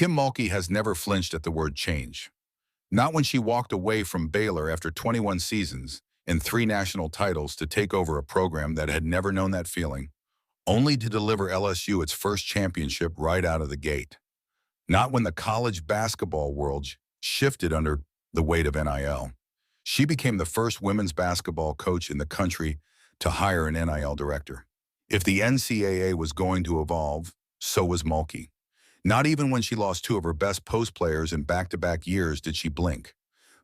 Kim Mulkey has never flinched at the word change. Not when she walked away from Baylor after 21 seasons and 3 national titles to take over a program that had never known that feeling, only to deliver LSU its first championship right out of the gate. Not when the college basketball world shifted under the weight of NIL. She became the first women's basketball coach in the country to hire an NIL director. If the NCAA was going to evolve, so was Mulkey. Not even when she lost 2 of her best post players in back-to-back years did she blink.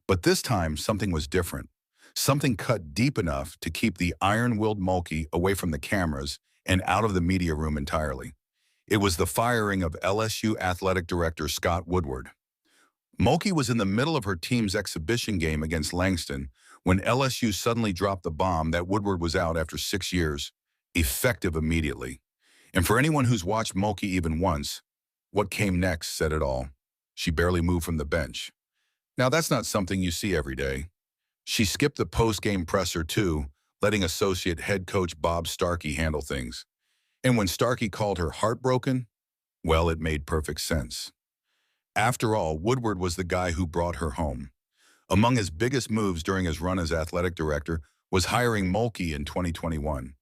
But this time, something was different. Something cut deep enough to keep the iron-willed Mulkey away from the cameras and out of the media room entirely. It was the firing of LSU athletic director Scott Woodward. Mulkey was in the middle of her team's exhibition game against Langston when LSU suddenly dropped the bomb that Woodward was out after 6 years, effective immediately. And for anyone who's watched Mulkey even once, what came next said it all. She barely moved from the bench. Now that's not something you see every day. She skipped the post-game presser too, letting associate head coach Bob Starkey handle things. And when Starkey called her heartbroken, well, it made perfect sense. After all, Woodward was the guy who brought her home. Among his biggest moves during his run as athletic director was hiring Mulkey in 2021.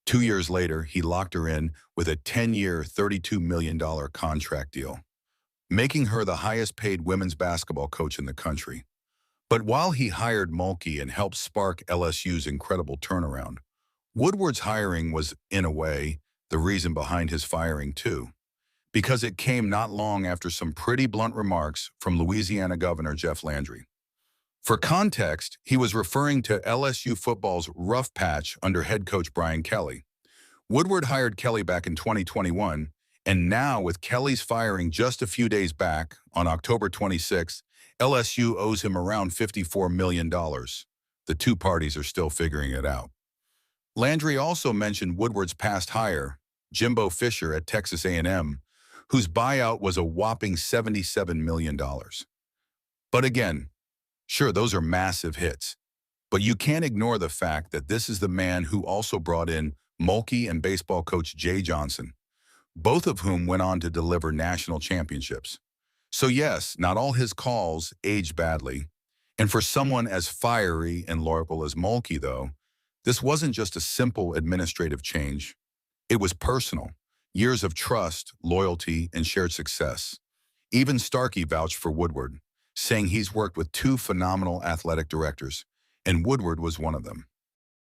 2 years later, he locked her in with a 10-year, $32 million contract deal, making her the highest-paid women's basketball coach in the country. But while he hired Mulkey and helped spark LSU's incredible turnaround, Woodward's hiring was, in a way, the reason behind his firing too, because it came not long after some pretty blunt remarks from Louisiana Governor Jeff Landry. For context, he was referring to LSU football's rough patch under head coach Brian Kelly. Woodward hired Kelly back in 2021, and now with Kelly's firing just a few days back, on October 26th, LSU owes him around $54 million. The 2 parties are still figuring it out. Landry also mentioned Woodward's past hire, Jimbo Fisher at Texas A&M, whose buyout was a whopping $77 million. But again, sure, those are massive hits, but you can't ignore the fact that this is the man who also brought in Mulkey and baseball coach Jay Johnson, both of whom went on to deliver national championships. So yes, not all his calls aged badly, and for someone as fiery and loyal as Mulkey, though, this wasn't just a simple administrative change. It was personal, years of trust, loyalty, and shared success. Even Starkey vouched for Woodward, saying he's worked with 2 phenomenal athletic directors, and Woodward was one of them.